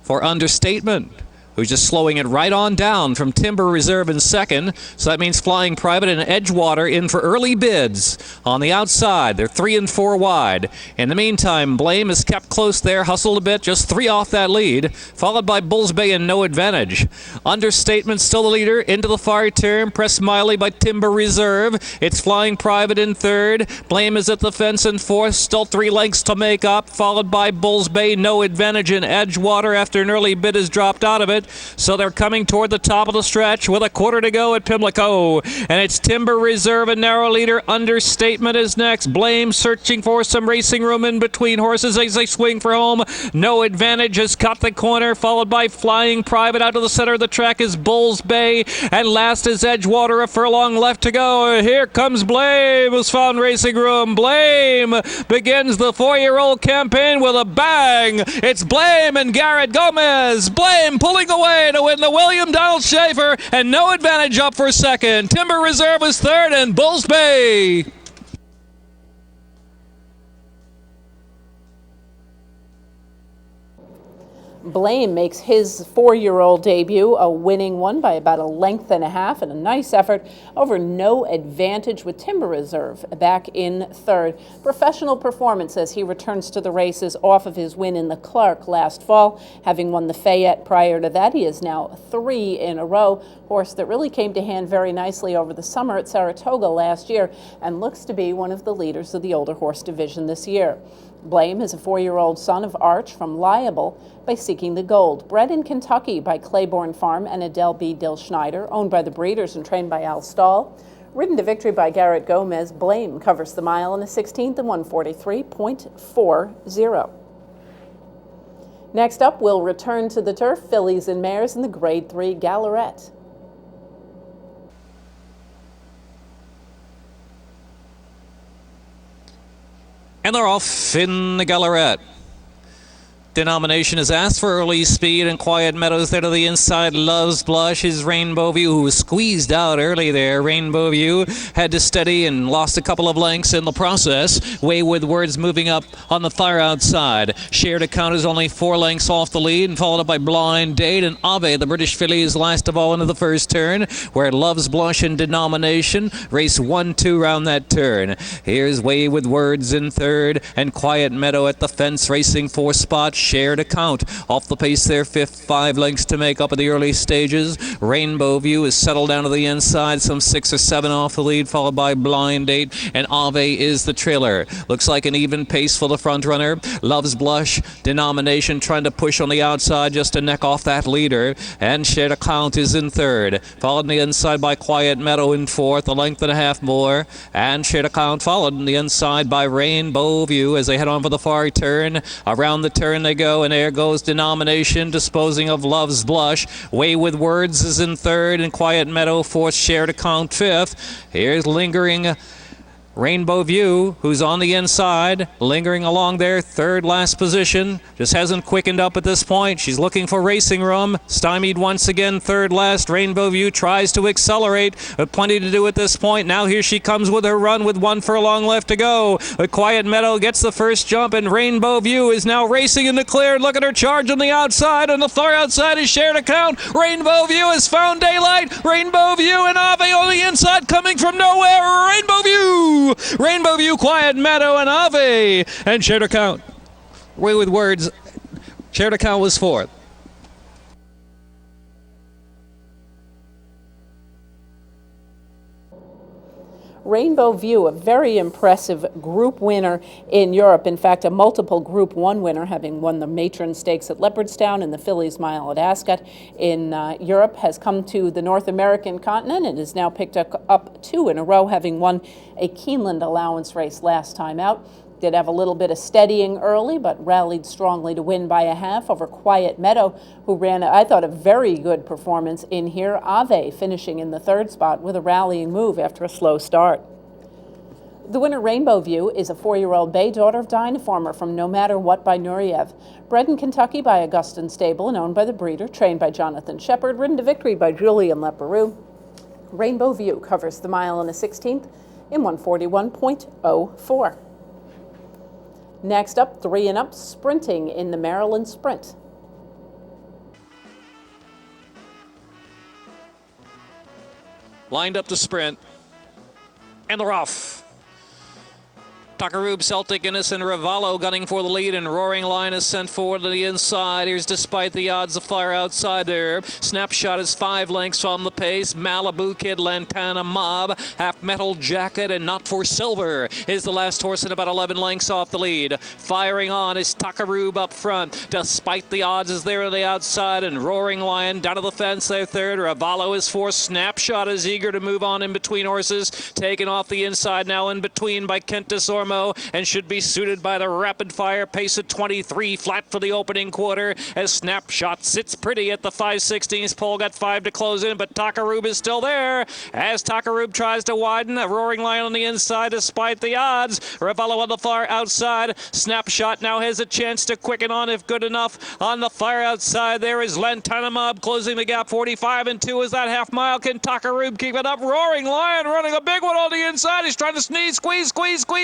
for Understatement. who's just slowing it right on down from Timber Reserve in second. So that means Flying Private and Edgewater in for early bids. On the outside, they're 3 and 4 wide. In the meantime, Blame is kept close there, hustled a bit, just 3 off that lead, followed by Bulls Bay and No Advantage. Understatement still the leader, into the far turn, pressed mildly by Timber Reserve. It's Flying Private in third. Blame is at the fence in fourth, still 3 lengths to make up, followed by Bulls Bay, No Advantage, and Edgewater after an early bid has dropped out of it. So they're coming toward the top of the stretch with a quarter to go at Pimlico. And it's Timber Reserve, a narrow leader. Understatement is next. Blame searching for some racing room in between horses as they swing for home. No Advantage has cut the corner, followed by Flying Private. Out to the center of the track is Bulls Bay. And last is Edgewater, a furlong left to go. Here comes Blame, who's found racing room. Blame begins the 4-year-old campaign with a bang. It's Blame and Garrett Gomez. Blame pulling away to win the William Donald Schaefer, and No Advantage up for second. Timber Reserve is third, and Bulls Bay. Blame makes his 4-year-old debut, a winning one by about a length and a half, and a nice effort over No Advantage with Timber Reserve back in third. Professional performance as he returns to the races off of his win in the Clark last fall. Having won the Fayette prior to that, he is now 3 in a row. Horse that really came to hand very nicely over the summer at Saratoga last year and looks to be one of the leaders of the older horse division this year. Blame is a 4-year-old son of Arch from Liable by Seeking the Gold. Bred in Kentucky by Claiborne Farm and Adele B. Dill Schneider, owned by the breeders and trained by Al Stahl. Ridden to victory by Garrett Gomez, Blame covers the mile in the 16th and 143.40. Next up, we'll return to the turf, fillies and mares in the Grade 3 Galleret. And they're off in the Galleret. Denomination is asked for early speed, and Quiet Meadows there to the inside. Loves Blush is Rainbow View, who was squeezed out early there. Rainbow View had to steady and lost a couple of lengths in the process. Wayward Words moving up on the far outside. Share to count is only 4 lengths off the lead, and followed up by Blind Date and Ave. The British filly is last of all into the first turn, where Loves Blush and Denomination race 1-2 round that turn. Here's Wayward Words in third, and Quiet Meadow at the fence racing 4 spots. Share to count off the pace there, fifth, 5 lengths to make up in the early stages. Rainbow View is settled down to the inside, some 6 or 7 off the lead, followed by Blind Date, and Ave is the trailer. Looks like an even pace for the front runner. Loves Blush, Denomination trying to push on the outside just to neck off that leader, and Share to Count is in third, followed on the inside by Quiet Meadow in fourth, a length and a half more, and Share to Count followed on the inside by Rainbow View as they head on for the far turn. Around the turn they go, and there goes Denomination, disposing of Love's Blush. Wayward Words is in third, and Quiet Meadow fourth. Share to Count fifth. Here's Lingering Rainbow View, who's on the inside, lingering along there, third last position. Just hasn't quickened up at this point. She's looking for racing room. Stymied once again, third last. Rainbow View tries to accelerate, but plenty to do at this point. Now here she comes with her run with 1 furlong left to go. A Quiet Meadow gets the first jump, and Rainbow View is now racing in the clear. Look at her charge on the outside, and the far outside is Share to Count. Rainbow View has found daylight. Rainbow View and Ave on the inside, coming from nowhere. Rainbow View! Rainbow View, Quiet Meadow, and Ave, and Share to Count. Wayward Words, Share to Count was fourth. Rainbow View, a very impressive group winner in Europe. In fact, a multiple Group 1 winner, having won the Matron Stakes at Leopardstown and the Fillies Mile at Ascot in Europe, has come to the North American continent and has now picked up 2 in a row, having won a Keeneland allowance race last time out. Did have a little bit of steadying early, but rallied strongly to win by a half over Quiet Meadow, who ran, I thought, a very good performance in here. Ave finishing in the third spot with a rallying move after a slow start. The winner, Rainbow View, is a 4-year-old bay, daughter of Dynaformer from No Matter What by Nureyev. Bred in Kentucky by Augustin Stable and owned by the breeder, trained by Jonathan Shepard, ridden to victory by Julian Leperoux. Rainbow View covers the mile in the 16th in 141.04. Next up, 3 and up, sprinting in the Maryland Sprint. lined up to sprint. And they're off. Takarub, Celtic, Innocent, Ravallo gunning for the lead, and Roaring Lion is sent forward to the inside. Here's Despite the Odds, the fire outside there. Snapshot is 5 lengths from the pace. Malibu Kid, Lantana Mob, Half Metal Jacket, and Not for Silver is the last horse in about 11 lengths off the lead. Firing on is Takarub up front. Despite the Odds is there on the outside, and Roaring Lion down to the fence there third. Ravallo is fourth. Snapshot is eager to move on in between horses. Taken off the inside now in between by Kent Desormeaux, and should be suited by the rapid fire pace of 23 flat for the opening quarter as Snapshot sits pretty at the 5/16 pole. Got 5 to close in, but Takarub is still there as Takarub tries to widen. A Roaring Lion on the inside despite the odds. Ravallo on the far outside. Snapshot now has a chance to quicken on if good enough. On the far outside there is Lantana Mob closing the gap. 45 and 2 is that half mile. Can Takarub keep it up? Roaring Lion running a big one on the inside. He's trying to squeeze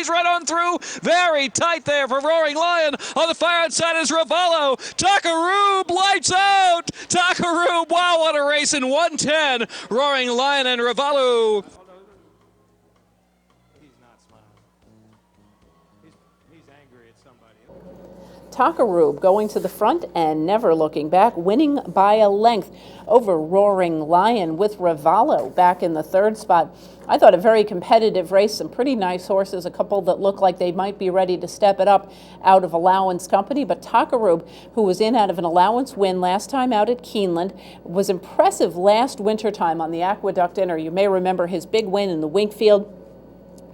right on through. Very tight there for Roaring Lion. On the far outside is Ravallo. Takarub lights out. Takarub, wow, what a race in 110. Roaring Lion and Ravallo. Takarub going to the front and never looking back, winning by a length over Roaring Lion with Ravallo back in the third spot. I thought a very competitive race, some pretty nice horses, a couple that look like they might be ready to step it up out of allowance company. But Takarub, who was in out of an allowance win last time out at Keeneland, was impressive last winter time on the Aqueduct Inner. You may remember his big win in the Winkfield.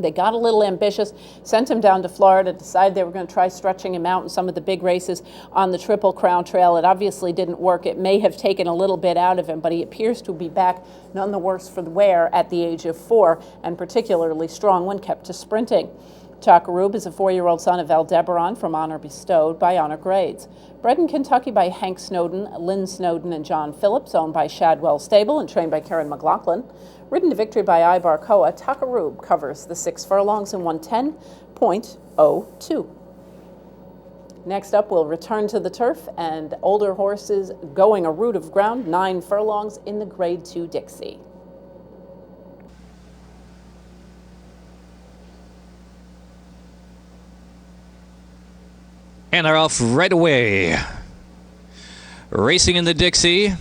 They got a little ambitious, sent him down to Florida, decided they were going to try stretching him out in some of the big races on the Triple Crown Trail. It obviously didn't work. It may have taken a little bit out of him, but he appears to be back none the worse for the wear at the age of 4, and particularly strong when kept to sprinting. Takarub is a 4-year-old son of Aldebaran from Honor Bestowed by Honor Grades. Bred in Kentucky by Hank Snowden, Lynn Snowden, and John Phillips, owned by Shadwell Stable and trained by Karen McLaughlin. Ridden to victory by Ibar Koa, Takarub covers the 6 furlongs in 110.02. Next up, we'll return to the turf and older horses going a route of ground, 9 furlongs in the Grade 2 Dixie. And they're off right away. Racing in the Dixie.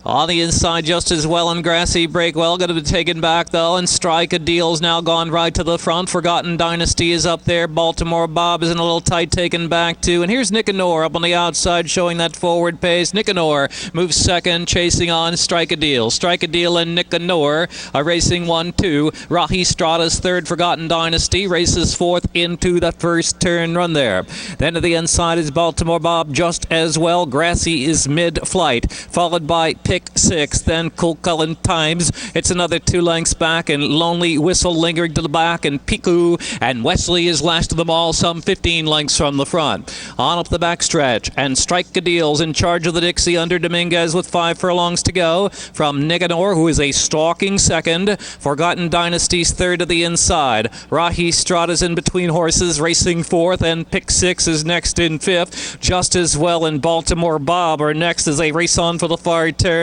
On the inside just as well, and Grassy Breakwell going to be taken back though, and Strike a Deal's now gone right to the front. Forgotten Dynasty is up there. Baltimore Bob is in a little tight, taken back too. And here's Nicanor up on the outside showing that forward pace. Nicanor moves second, chasing on Strike a Deal. Strike a Deal and Nicanor are racing 1-2. Rahi Strada's third. Forgotten Dynasty races fourth into the first turn run there. Then to the inside is Baltimore Bob just as well. Grassy is mid-flight, followed by Pick 6, then Culcullen Times. It's another 2 lengths back, and Lonely Whistle lingering to the back, and Piku and Wesley is last of them all, some 15 lengths from the front. On up the backstretch, and Strike a Deal's in charge of the Dixie under Dominguez with 5 furlongs to go. From Nicanor, who is a stalking second. Forgotten Dynasty's third to the inside. Rahi Strada's in between horses, racing fourth, and Pick 6 is next in fifth. Just as well, and Baltimore Bob are next as they race on for the far turn.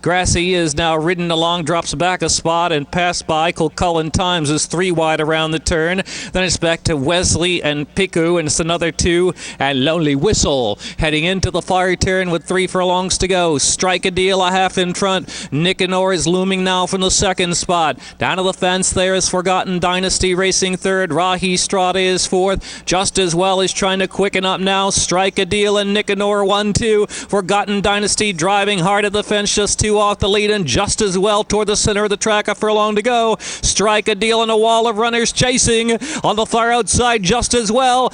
Grassy is now ridden along, drops back a spot, and passed by. Culcullen Times is 3 wide around the turn. Then it's back to Wesley and Piku, and it's another 2. And Lonely Whistle heading into the far turn with 3 furlongs to go. Strike a Deal a half in front. Nicanor is looming now from the second spot. Down to the fence there is Forgotten Dynasty racing third. Rahi Strada is fourth. Just as well is trying to quicken up now. Strike a Deal and Nicanor 1-2. Forgotten Dynasty driving hard at the fence, just 2 off the lead, and just as well toward the center of the track, a furlong to go. Strike a Deal and a wall of runners chasing on the far outside. Just as well,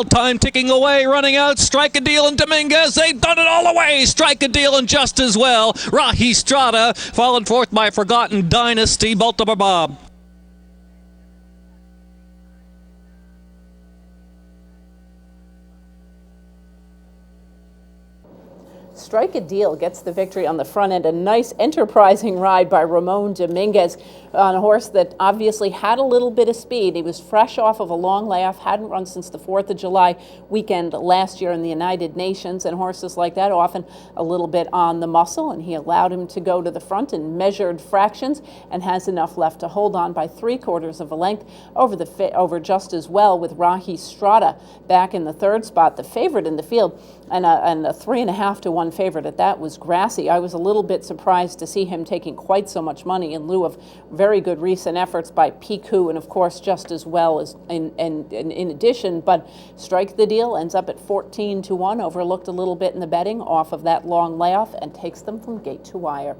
time ticking away, running out. Strike a Deal and Dominguez, they've done it all the way. Strike a Deal and just as well. Rahi Strada followed forth by Forgotten Dynasty. Baltimore Bob. Strike a Deal gets the victory on the front end. A nice enterprising ride by Ramon Dominguez on a horse that obviously had a little bit of speed. He was fresh off of a long layoff, hadn't run since the 4th of July weekend last year in the United Nations, and horses like that often a little bit on the muscle, and he allowed him to go to the front in measured fractions and has enough left to hold on by 3/4 of a length over just as well with Rahi Strada back in the 3rd spot. The favorite in the field, and a 3.5 to 1 favorite at that, was Grassy. I was a little bit surprised to see him taking quite so much money in lieu of very good recent efforts by Piku, and of course just as well as in addition. But Strike the Deal ends up at 14 to 1, overlooked a little bit in the betting off of that long layoff, and takes them from gate to wire.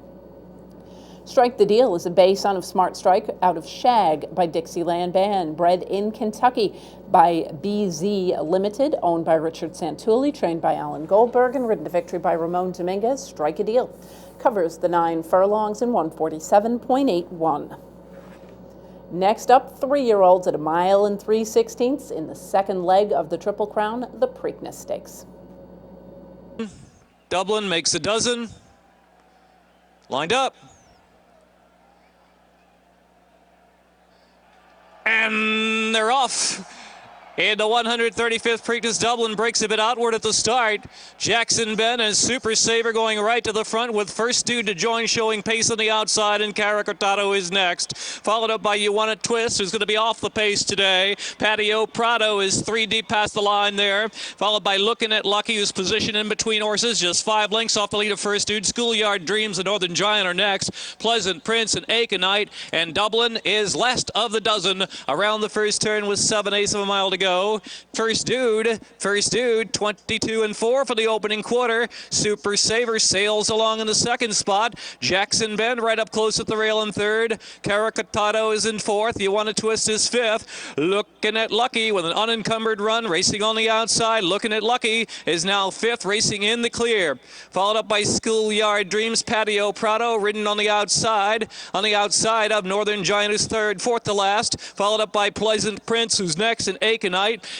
Strike the Deal is a bay son of Smart Strike out of Shag by Dixieland Band, bred in Kentucky by BZ Limited, owned by Richard Santulli, trained by Alan Goldberg, and ridden to victory by Ramon Dominguez. Strike a Deal covers the 9 furlongs in 147.81. Next up, 3-year-olds at 1 mile and 3/16 in the second leg of the Triple Crown, the Preakness Stakes. Dublin makes a dozen. Lined up. And they're off. In the 135th Preakness, Dublin breaks a bit outward at the start. Jackson Ben and Super Saver going right to the front with First Dude to join, showing pace on the outside, and Caracortado is next. Followed up by You Want a Twist, who's going to be off the pace today. Patio Prado is 3 deep past the line there. Followed by Looking at Lucky, who's positioned in between horses, just 5 lengths off the lead of First Dude. Schoolyard Dreams and Northern Giant are next. Pleasant Prince and Aconite, and Dublin is last of the dozen around the first turn with 7/8 of a mile to go. First Dude, 22 and 4 for the opening quarter. Super Saver sails along in the second spot. Jackson Ben right up close at the rail in third. Caracortado is in fourth. You Want to Twist is fifth. Looking at Lucky with an unencumbered run, racing on the outside. Looking at Lucky is now fifth, racing in the clear. Followed up by Schoolyard Dreams, Patio Prado, ridden on the outside of Northern Giant, who's third, fourth to last. Followed up by Pleasant Prince, who's next, and Aconite.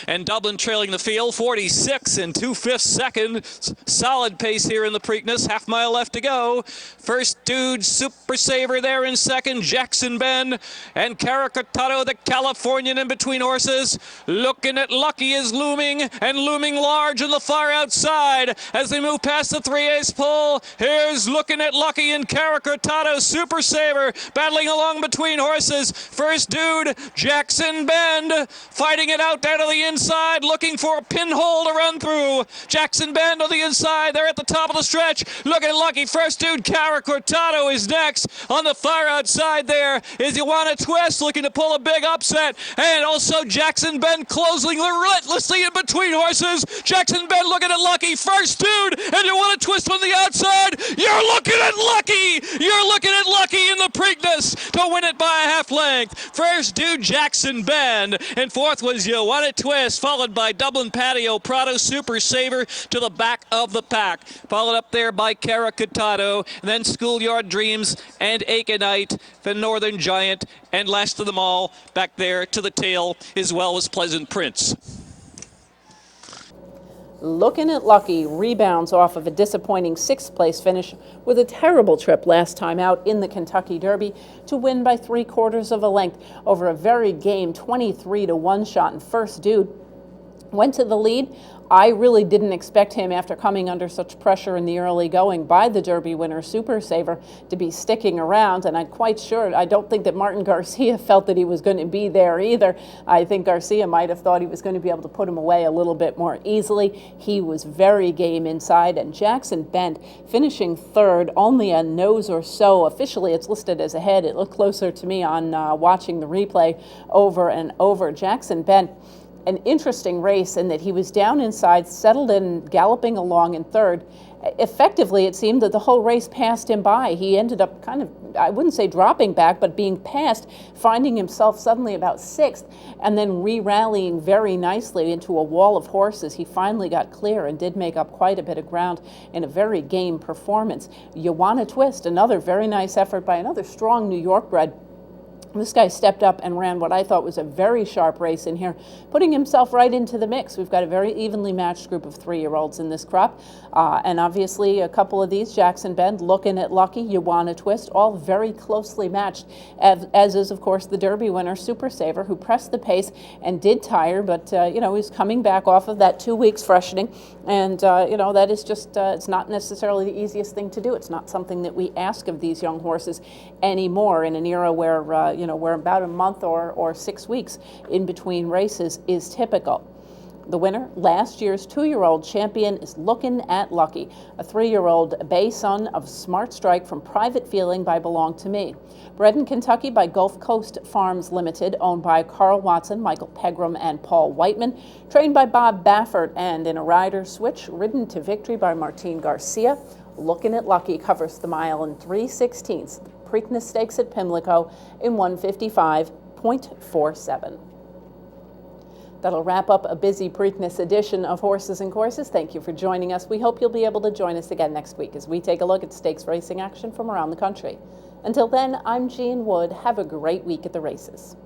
And Dublin trailing the field, 46 and 2/5 seconds. Solid pace here in the Preakness. Half mile left to go. First Dude, Super Saver there in second. Jackson Ben and Caracortado, the Californian, in between horses. Looking at Lucky is looming, and looming large on the far outside as they move past the 3-ace pole. Here's Looking at Lucky and Caracortado. Super Saver battling along between horses. First Dude, Jackson Ben fighting it out down to the inside, looking for a pinhole to run through. Jackson Ben on the inside, they're at the top of the stretch. Looking Lucky, First Dude, Caracortado is next. On the far outside there is You Want a Twist, looking to pull a big upset. And also Jackson Ben closing relentlessly in between horses. Jackson Ben looking at Lucky, First Dude, and You Want a Twist on the outside. You're looking at Lucky! You're looking at Lucky in the Preakness to win it by a half length. First Dude, Jackson Ben, and fourth was You Want a Twist, followed by Dublin, Patio Prado, Super Saver to the back of the pack. Followed up there by Caracortado, and then Schoolyard Dreams and Aconite, the Northern Giant, and last of them all, back there to the tail, as well as Pleasant Prince. Looking at Lucky rebounds off of a disappointing 6th place finish with a terrible trip last time out in the Kentucky Derby to win by 3/4 of a length over a very game 23 to 1 shot. And First Dude went to the lead. I really didn't expect him, after coming under such pressure in the early going by the Derby winner Super Saver, to be sticking around, and I'm quite sure, I don't think that Martin Garcia felt that he was going to be there either. I think Garcia might have thought he was going to be able to put him away a little bit more easily. He was very game inside, and Jackson Ben finishing third, only a nose or so. Officially it's listed as ahead. It looked closer to me on watching the replay over and over. Jackson Ben, an interesting race in that he was down inside, settled in, galloping along in third. Effectively, it seemed that the whole race passed him by. He ended up kind of, I wouldn't say dropping back, but being passed, finding himself suddenly about 6th, and then re-rallying very nicely into a wall of horses. He finally got clear and did make up quite a bit of ground in a very game performance. You Want a Twist, another very nice effort by another strong New York bred This guy stepped up and ran what I thought was a very sharp race in here, putting himself right into the mix. We've got a very evenly matched group of 3-year-olds in this crop. And obviously a couple of these, Jackson Bend, Looking at Lucky, You Wanna Twist, all very closely matched, as is, of course, the Derby winner, Super Saver, who pressed the pace and did tire, but, he's coming back off of that 2 weeks freshening. And, that is just, it's not necessarily the easiest thing to do. It's not something that we ask of these young horses anymore in an era where, where about a month or 6 weeks in between races is typical. The winner, last year's 2-year-old champion, is Looking at Lucky, a 3-year-old bay son of Smart Strike from Private Feeling by Belong to Me. Bred in Kentucky by Gulf Coast Farms Limited, owned by Carl Watson, Michael Pegram, and Paul Whiteman, trained by Bob Baffert, and in a rider switch, ridden to victory by Martin Garcia. Looking at Lucky covers the mile in 3/16, the Preakness Stakes at Pimlico in 1:55.47. That'll wrap up a busy Preakness edition of Horses and Courses. Thank you for joining us. We hope you'll be able to join us again next week as we take a look at stakes racing action from around the country. Until then, I'm Jean Wood. Have a great week at the races.